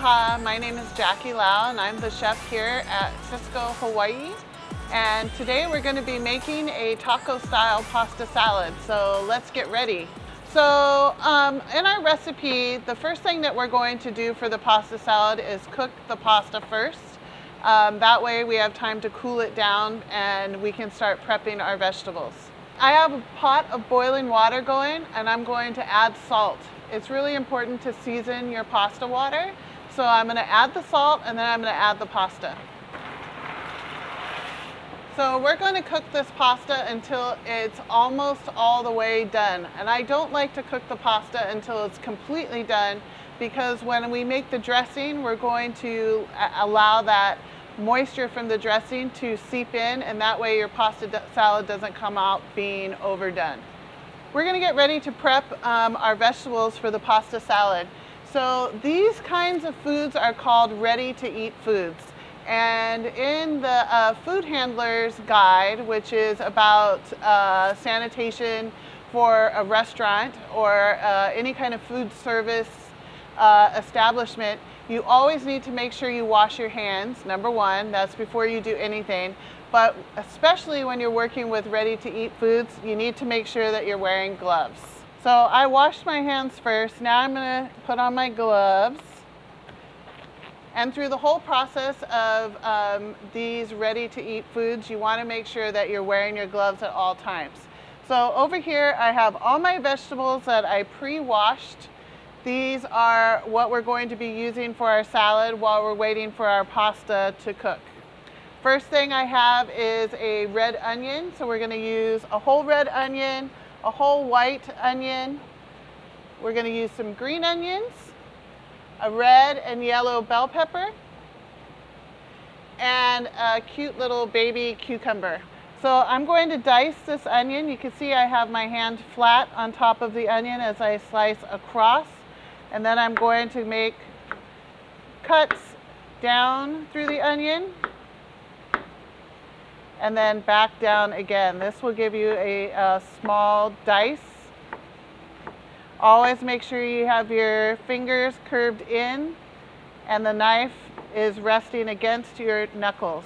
Aloha, my name is Jackie Lau and I'm the chef here at Sysco, Hawaii. And today we're going to be making a taco style pasta salad. So let's get ready. So in our recipe, the first thing that we're going to do for the pasta salad is cook the pasta first. That way we have time to cool it down and we can start prepping our vegetables. I have a pot of boiling water going and I'm going to add salt. It's really important to season your pasta water. So I'm going to add the salt and then I'm going to add the pasta. So we're going to cook this pasta until it's almost all the way done. And I don't like to cook the pasta until it's completely done because when we make the dressing, we're going to allow that moisture from the dressing to seep in, and that way your pasta salad doesn't come out being overdone. We're going to get ready to prep our vegetables for the pasta salad. So these kinds of foods are called ready-to-eat foods. And in the food handler's guide, which is about sanitation for a restaurant or any kind of food service establishment, you always need to make sure you wash your hands, number one. That's before you do anything. But especially when you're working with ready-to-eat foods, you need to make sure that you're wearing gloves. So I washed my hands first. Now I'm going to put on my gloves. And through the whole process of these ready-to-eat foods, you want to make sure that you're wearing your gloves at all times. So over here I have all my vegetables that I pre-washed. These are what we're going to be using for our salad while we're waiting for our pasta to cook. First thing I have is a red onion. So we're going to use a whole red onion, a whole white onion. We're going to use some green onions, a red and yellow bell pepper, and a cute little baby cucumber. So I'm going to dice this onion. You can see I have my hand flat on top of the onion as I slice across. And then I'm going to make cuts down through the onion and then back down again. This will give you a small dice. Always make sure you have your fingers curved in and the knife is resting against your knuckles.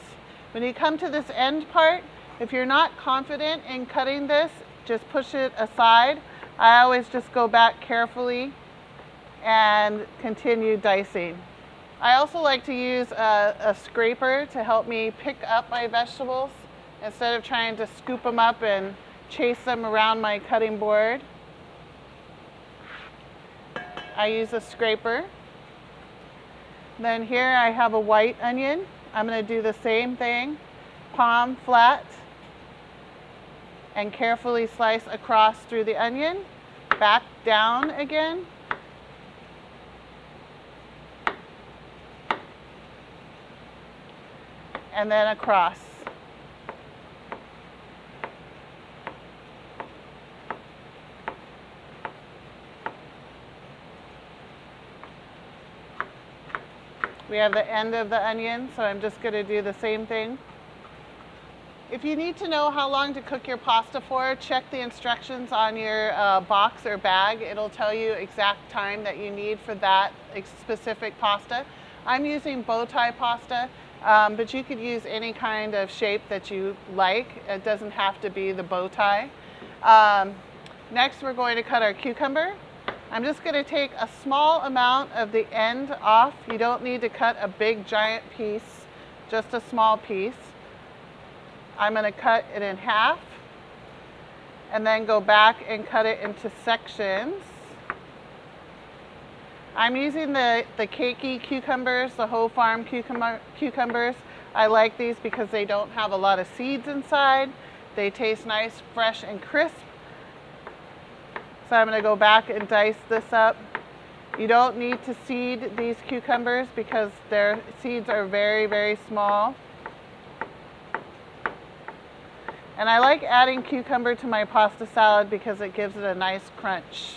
When you come to this end part, if you're not confident in cutting this, just push it aside. I always just go back carefully and continue dicing. I also like to use a scraper to help me pick up my vegetables instead of trying to scoop them up and chase them around my cutting board. I use a scraper. Then here I have a white onion. I'm going to do the same thing, palm flat, and carefully slice across through the onion, back down again. And then across. We have the end of the onion, so I'm just going to do the same thing. If you need to know how long to cook your pasta for, check the instructions on your box or bag. It'll tell you exact time that you need for that specific pasta. I'm using bow tie pasta. But you could use any kind of shape that you like. It doesn't have to be the bow tie. Next, we're going to cut our cucumber. I'm just going to take a small amount of the end off. You don't need to cut a big giant piece, just a small piece. I'm going to cut it in half and then go back and cut it into sections. I'm using the cakey cucumbers, the whole farm cucumbers. I like these because they don't have a lot of seeds inside. They taste nice, fresh, and crisp. So I'm going to go back and dice this up. You don't need to seed these cucumbers because their seeds are very, very small. And I like adding cucumber to my pasta salad because it gives it a nice crunch.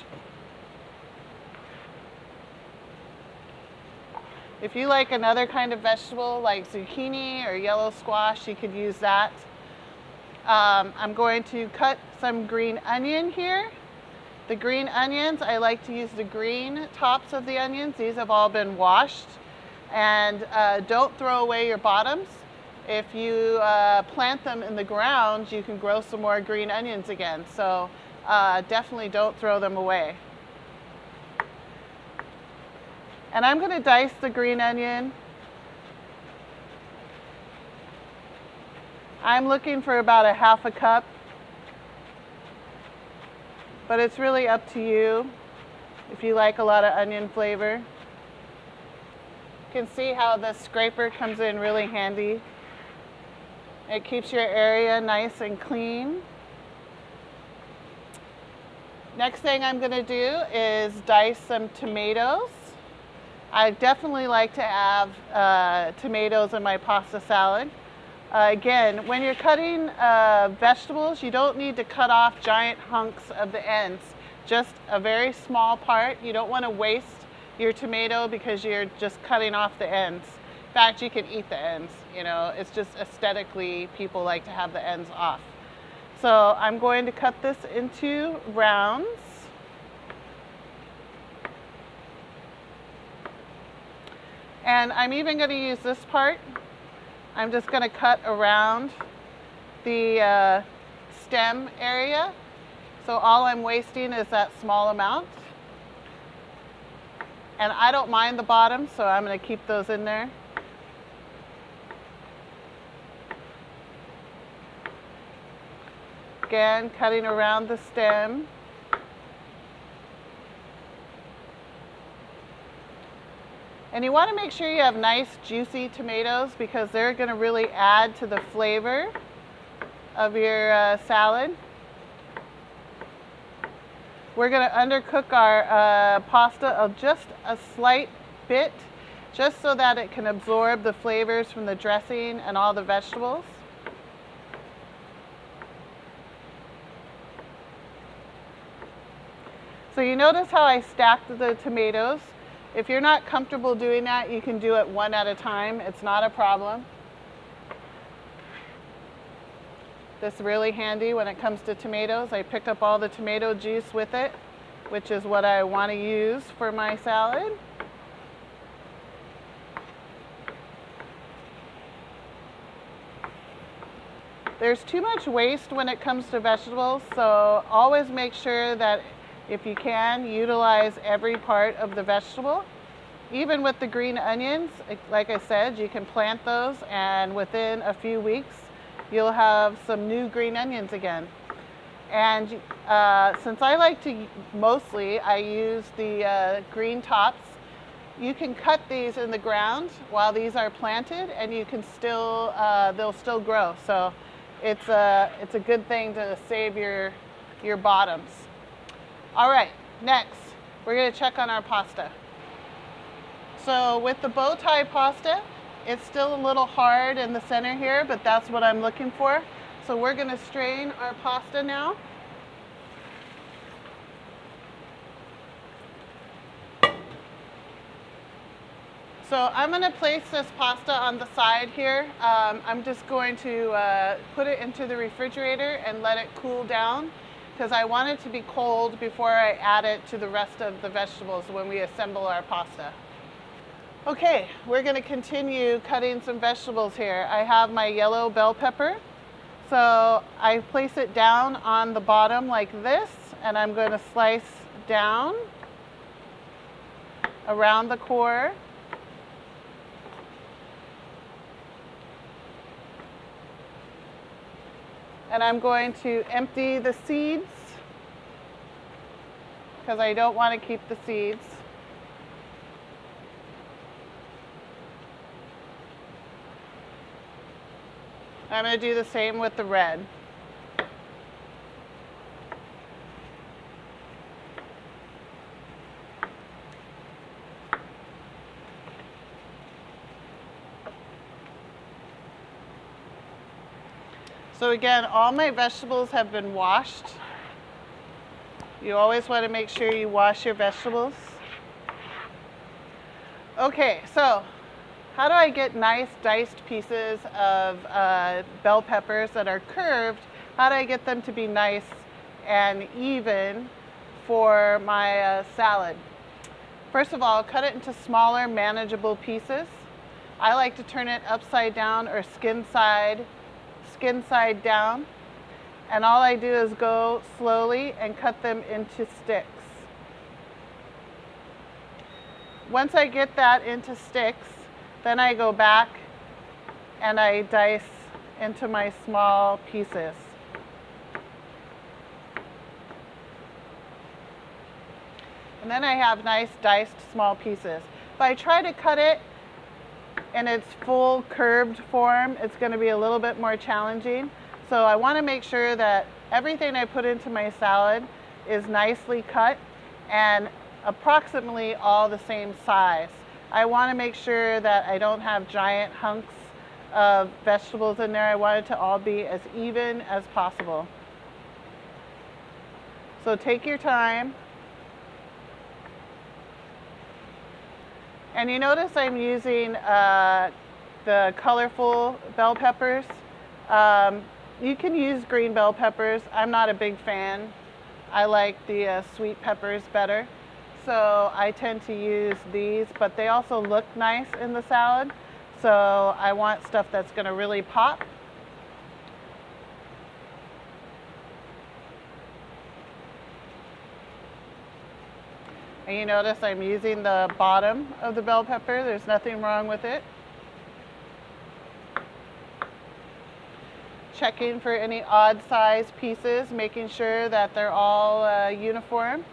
If you like another kind of vegetable like zucchini or yellow squash, you could use that. I'm going to cut some green onion here. The green onions, I like to use the green tops of the onions. These have all been washed. And don't throw away your bottoms. If you plant them in the ground, you can grow some more green onions again. So definitely don't throw them away. And I'm going to dice the green onion. I'm looking for about a half a cup, but it's really up to you if you like a lot of onion flavor. You can see how the scraper comes in really handy. It keeps your area nice and clean. Next thing I'm going to do is dice some tomatoes. I definitely like to have tomatoes in my pasta salad. Again, when you're cutting vegetables, you don't need to cut off giant hunks of the ends. Just a very small part. You don't want to waste your tomato because you're just cutting off the ends. In fact, you can eat the ends. You know, it's just aesthetically, people like to have the ends off. So I'm going to cut this into rounds. And I'm even going to use this part. I'm just going to cut around the stem area. So all I'm wasting is that small amount. And I don't mind the bottom, so I'm going to keep those in there. Again, cutting around the stem. And you want to make sure you have nice juicy tomatoes because they're going to really add to the flavor of your salad. We're going to undercook our pasta just a slight bit, just so that it can absorb the flavors from the dressing and all the vegetables. So you notice how I stacked the tomatoes. If you're not comfortable doing that, you can do it one at a time. It's not a problem. This is really handy when it comes to tomatoes. I picked up all the tomato juice with it, which is what I want to use for my salad. There's too much waste when it comes to vegetables, so always make sure that if you can, utilize every part of the vegetable. Even with the green onions, like I said, you can plant those and within a few weeks, you'll have some new green onions again. And since I like to, mostly, I use the green tops, you can cut these in the ground while these are planted and you can still, they'll still grow. So it's a good thing to save your bottoms. All right, next, we're going to check on our pasta. So with the bow tie pasta, it's still a little hard in the center here, but that's what I'm looking for. So we're going to strain our pasta now. So I'm going to place this pasta on the side here. I'm just going to put it into the refrigerator and let it cool down, because I want it to be cold before I add it to the rest of the vegetables when we assemble our pasta. Okay, we're going to continue cutting some vegetables here. I have my yellow bell pepper. So I place it down on the bottom like this, and I'm going to slice down around the core. And I'm going to empty the seeds because I don't want to keep the seeds. I'm going to do the same with the red. So again, all my vegetables have been washed. You always want to make sure you wash your vegetables. Okay, so how do I get nice diced pieces of bell peppers that are curved? How do I get them to be nice and even for my salad? First of all, cut it into smaller, manageable pieces. I like to turn it upside down or skin side down. And all I do is go slowly and cut them into sticks. Once I get that into sticks, then I go back and I dice into my small pieces. And then I have nice diced small pieces. If I try to cut it in its full curved form, it's going to be a little bit more challenging. So I want to make sure that everything I put into my salad is nicely cut and approximately all the same size. I want to make sure that I don't have giant hunks of vegetables in there. I want it to all be as even as possible. So take your time. And you notice I'm using the colorful bell peppers. You can use green bell peppers. I'm not a big fan. I like the sweet peppers better. So I tend to use these, but they also look nice in the salad. So I want stuff that's going to really pop. And you notice I'm using the bottom of the bell pepper. There's nothing wrong with it. Checking for any odd size pieces, making sure that they're all uniform.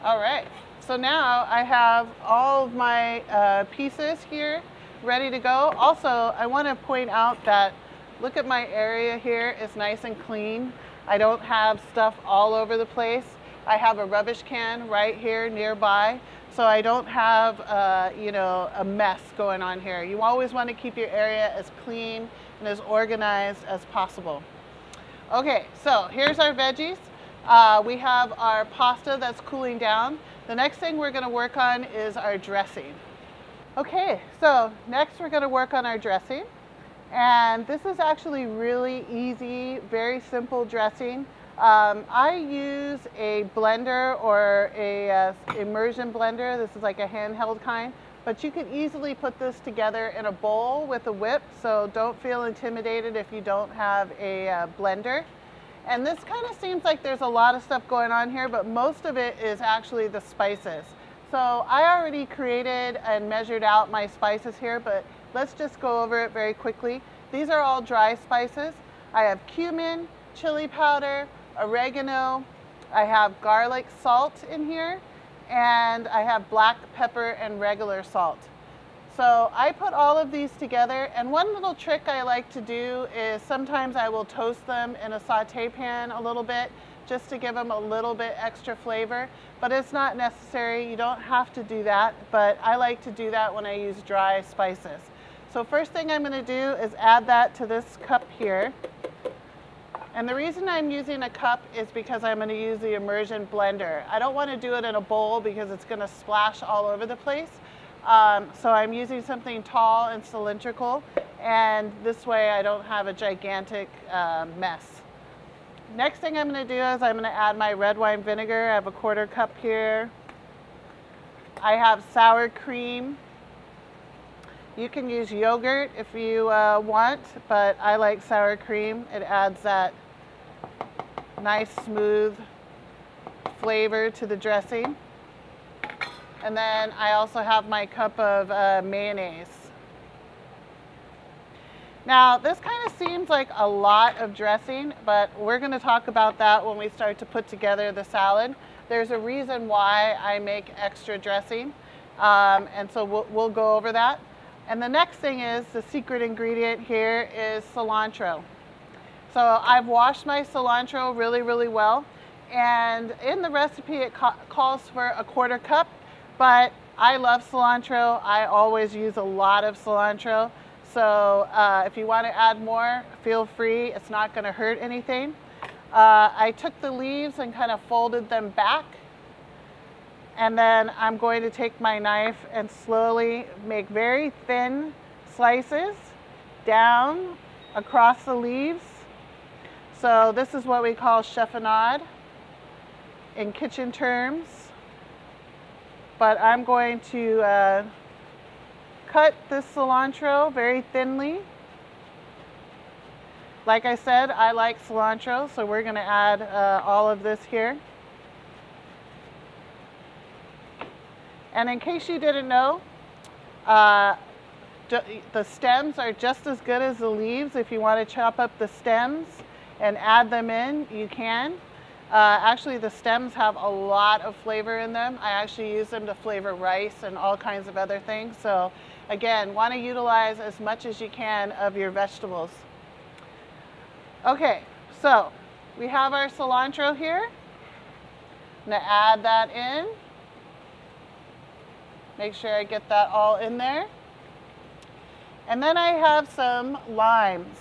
All right. So now I have all of my pieces here ready to go. Also, I want to point out that look at my area here. It's nice and clean. I don't have stuff all over the place. I have a rubbish can right here nearby, so I don't have you know, a mess going on here. You always want to keep your area as clean and as organized as possible. Okay, so here's our veggies. We have our pasta that's cooling down. The next thing we're going to work on is our dressing. Okay, so next we're going to work on our dressing. And this is actually really easy, very simple dressing. I use a blender or a immersion blender. This is like a handheld kind. But you can easily put this together in a bowl with a whip, so don't feel intimidated if you don't have a blender. And this kind of seems like there's a lot of stuff going on here, but most of it is actually the spices. So I already created and measured out my spices here, but let's just go over it very quickly. These are all dry spices. I have cumin, chili powder, oregano, I have garlic salt in here, and I have black pepper and regular salt. So I put all of these together, and one little trick I like to do is sometimes I will toast them in a saute pan a little bit just to give them a little bit extra flavor, but it's not necessary. You don't have to do that, but I like to do that when I use dry spices. So first thing I'm going to do is add that to this cup here. And the reason I'm using a cup is because I'm going to use the immersion blender. I don't want to do it in a bowl because it's going to splash all over the place. So I'm using something tall and cylindrical, and this way I don't have a gigantic mess. Next thing I'm going to do is I'm going to add my red wine vinegar. I have a 1/4 cup here. I have sour cream. You can use yogurt if you want, but I like sour cream. It adds that nice smooth flavor to the dressing. And then I also have my cup of mayonnaise. Now, this kind of seems like a lot of dressing, but we're going to talk about that when we start to put together the salad. There's a reason why I make extra dressing, and so we'll go over that. And the next thing is, the secret ingredient here is cilantro. So I've washed my cilantro really, really well, and in the recipe it calls for a 1/4 cup. But I love cilantro. I always use a lot of cilantro. So if you want to add more, feel free. It's not going to hurt anything. I took the leaves and kind of folded them back. And then I'm going to take my knife and slowly make very thin slices. down across the leaves. So this is what we call chiffonade in kitchen terms. But I'm going to cut this cilantro very thinly. Like I said, I like cilantro, so we're going to add all of this here. And in case you didn't know, the stems are just as good as the leaves. If you want to chop up the stems and add them in, you can. Actually, the stems have a lot of flavor in them. I actually use them to flavor rice and all kinds of other things. So again, want to utilize as much as you can of your vegetables. Okay, so we have our cilantro here. I'm going to add that in. Make sure I get that all in there. And then I have some limes,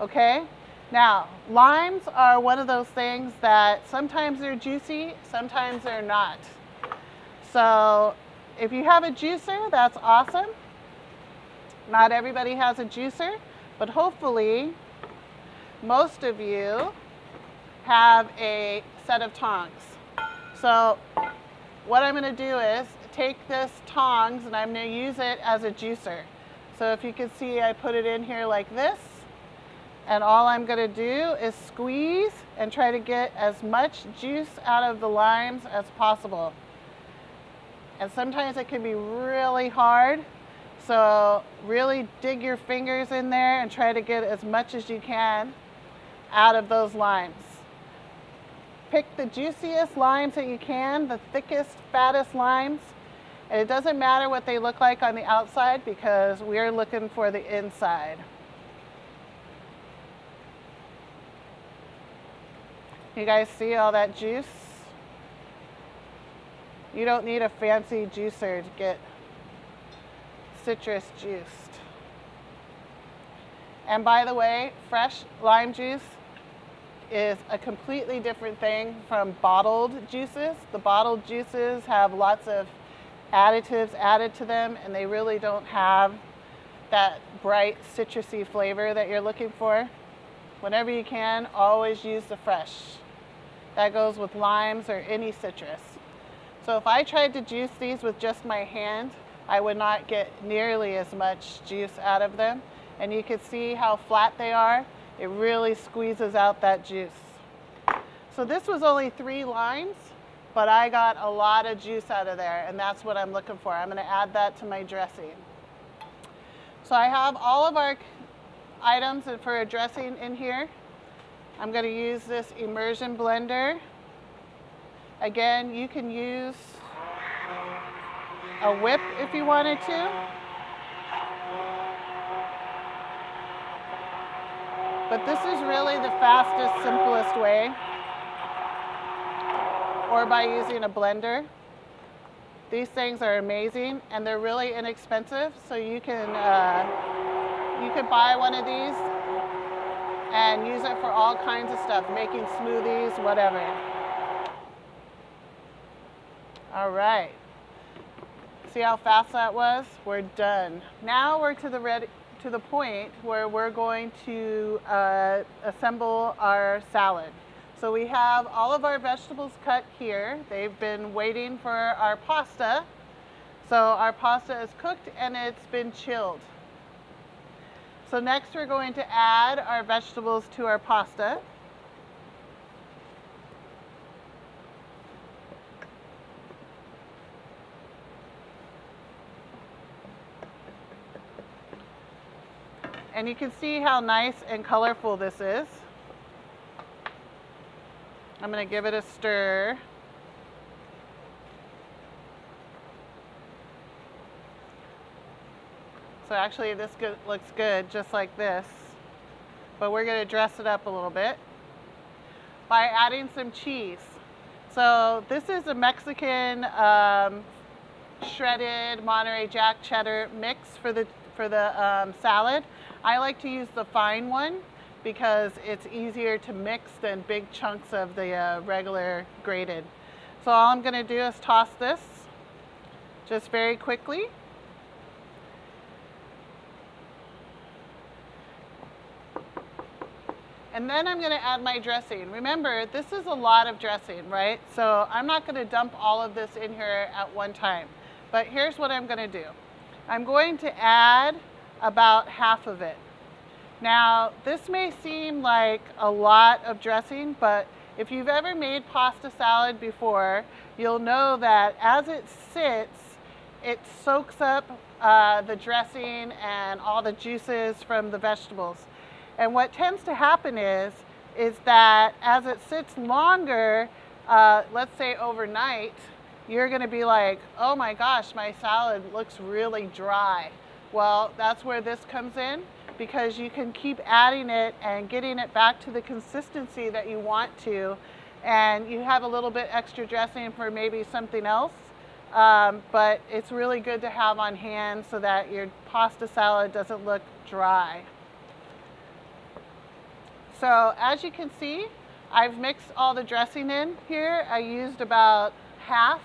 okay? Now, limes are one of those things that sometimes they're juicy, sometimes they're not. So if you have a juicer, that's awesome. Not everybody has a juicer, but hopefully most of you have a set of tongs. So what I'm going to do is take this tongs and I'm going to use it as a juicer. So if you can see, I put it in here like this. And all I'm going to do is squeeze and try to get as much juice out of the limes as possible. And sometimes it can be really hard. So really dig your fingers in there and try to get as much as you can out of those limes. Pick the juiciest limes that you can, the thickest, fattest limes. And it doesn't matter what they look like on the outside because we're looking for the inside. You guys see all that juice? You don't need a fancy juicer to get citrus juiced. And by the way, fresh lime juice is a completely different thing from bottled juices. The bottled juices have lots of additives added to them and they really don't have that bright citrusy flavor that you're looking for. Whenever you can, always use the fresh. That goes with limes or any citrus. So if I tried to juice these with just my hand, I would not get nearly as much juice out of them. And you can see how flat they are. It really squeezes out that juice. So this was only 3 limes, but I got a lot of juice out of there, and that's what I'm looking for. I'm going to add that to my dressing. So I have all of our items for a dressing in here. I'm going to use this immersion blender. Again, you can use a whip if you wanted to. But this is really the fastest, simplest way. Or by using a blender. These things are amazing and they're really inexpensive. So you can buy one of these and use it for all kinds of stuff, making smoothies, whatever. All right. See how fast that was? We're done. Now we're to the point where we're going to assemble our salad. So we have all of our vegetables cut here. They've been waiting for our pasta. So our pasta is cooked and it's been chilled. So next we're going to add our vegetables to our pasta. And you can see how nice and colorful this is. I'm going to give it a stir. So actually this looks good just like this, but we're going to dress it up a little bit by adding some cheese. So this is a Mexican shredded Monterey Jack cheddar mix for the salad. I like to use the fine one because it's easier to mix than big chunks of the regular grated. So all I'm going to do is toss this just very quickly. And then I'm gonna add my dressing. Remember, this is a lot of dressing, right? So I'm not gonna dump all of this in here at one time. But here's what I'm gonna do. I'm going to add about half of it. Now, this may seem like a lot of dressing, but if you've ever made pasta salad before, you'll know that as it sits, it soaks up the dressing and all the juices from the vegetables. And what tends to happen is that as it sits longer, let's say overnight, you're gonna be like, oh my gosh, my salad looks really dry. Well, that's where this comes in, because you can keep adding it and getting it back to the consistency that you want to, and you have a little bit extra dressing for maybe something else, but it's really good to have on hand so that your pasta salad doesn't look dry. So as you can see, I've mixed all the dressing in here. I used about half.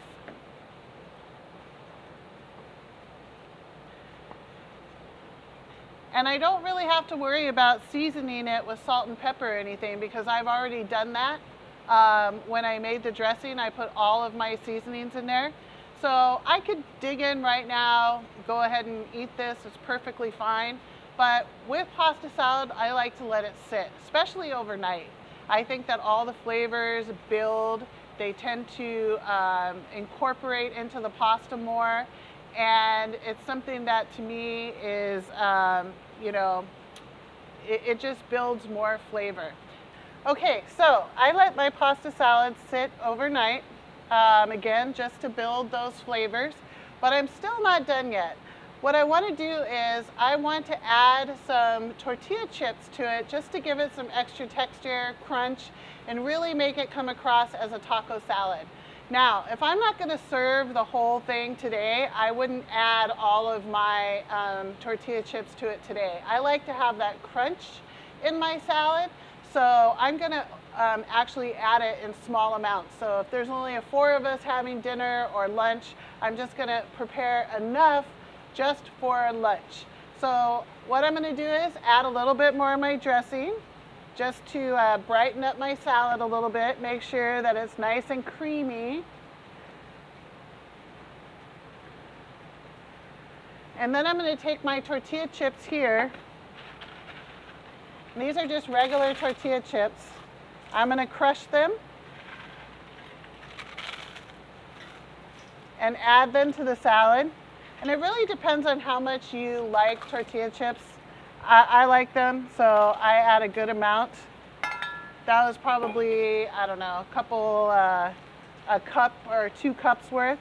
And I don't really have to worry about seasoning it with salt and pepper or anything, because I've already done that. When I made the dressing, I put all of my seasonings in there. So I could dig in right now, go ahead and eat this, it's perfectly fine. But with pasta salad, I like to let it sit, especially overnight. I think that all the flavors build, they tend to incorporate into the pasta more. And it's something that to me is, you know, it just builds more flavor. Okay, so I let my pasta salad sit overnight, again, just to build those flavors, but I'm still not done yet. What I want to do is I want to add some tortilla chips to it just to give it some extra texture, crunch, and really make it come across as a taco salad. Now, if I'm not going to serve the whole thing today, I wouldn't add all of my tortilla chips to it today. I like to have that crunch in my salad, so I'm going to actually add it in small amounts. So if there's only 4 of us having dinner or lunch, I'm just going to prepare enough just for lunch. So what I'm going to do is add a little bit more of my dressing, just to brighten up my salad a little bit, make sure that it's nice and creamy. And then I'm going to take my tortilla chips here. These are just regular tortilla chips. I'm going to crush them and add them to the salad. And it really depends on how much you like tortilla chips. I like them, so I add a good amount. That was probably, I don't know, a cup or 2 cups worth.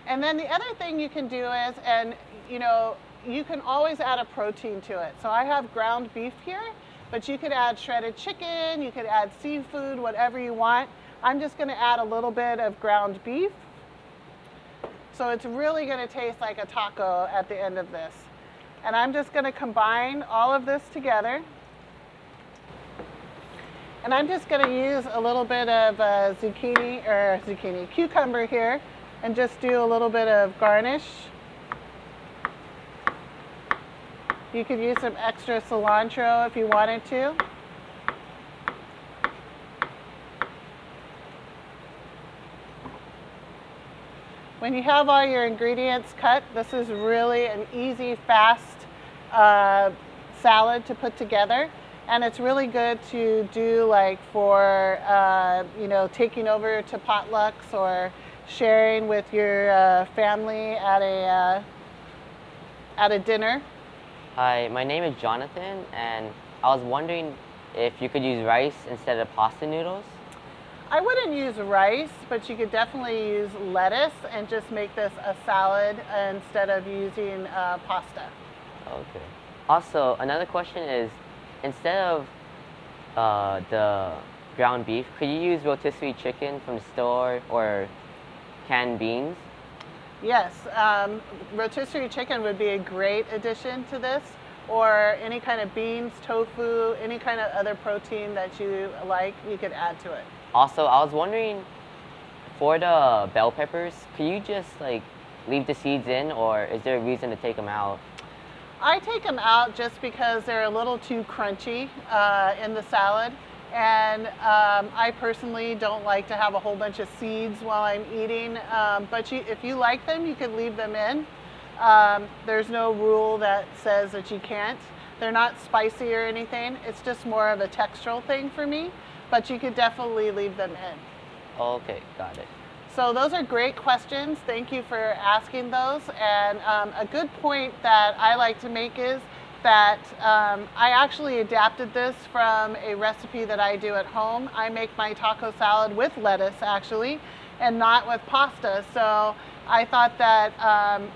And then the other thing you can do is, and you know, you can always add a protein to it. So I have ground beef here, but you could add shredded chicken, you could add seafood, whatever you want. I'm just going to add a little bit of ground beef. So it's really going to taste like a taco at the end of this. And I'm just going to combine all of this together. And I'm just going to use a little bit of cucumber here, and just do a little bit of garnish. You could use some extra cilantro if you wanted to. When you have all your ingredients cut, this is really an easy, fast salad to put together. And it's really good to do like for, you know, taking over to potlucks or sharing with your family at a dinner. Hi, my name is Jonathan, and I was wondering if you could use rice instead of pasta noodles. I wouldn't use rice, but you could definitely use lettuce and just make this a salad instead of using pasta. Okay. Also, another question is, instead of the ground beef, could you use rotisserie chicken from the store or canned beans? Yes, rotisserie chicken would be a great addition to this, or any kind of beans, tofu, any kind of other protein that you like, you could add to it. Also, I was wondering, for the bell peppers, could you just like leave the seeds in, or is there a reason to take them out? I take them out just because they're a little too crunchy in the salad. And I personally don't like to have a whole bunch of seeds while I'm eating. But if you like them, you can leave them in. There's no rule that says that you can't. They're not spicy or anything. It's just more of a textural thing for me. But you could definitely leave them in. Okay, got it. So those are great questions. Thank you for asking those. And a good point that I like to make is that I actually adapted this from a recipe that I do at home. I make my taco salad with lettuce actually, and not with pasta. So I thought that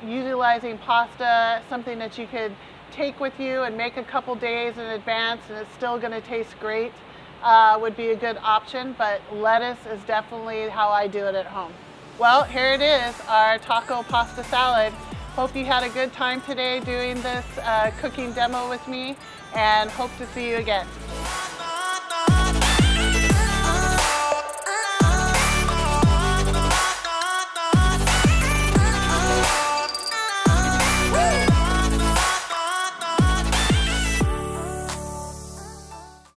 utilizing pasta, something that you could take with you and make a couple days in advance and it's still gonna taste great, would be a good option, but lettuce is definitely how I do it at home. Well, here it is, our taco pasta salad. Hope you had a good time today doing this cooking demo with me, and hope to see you again.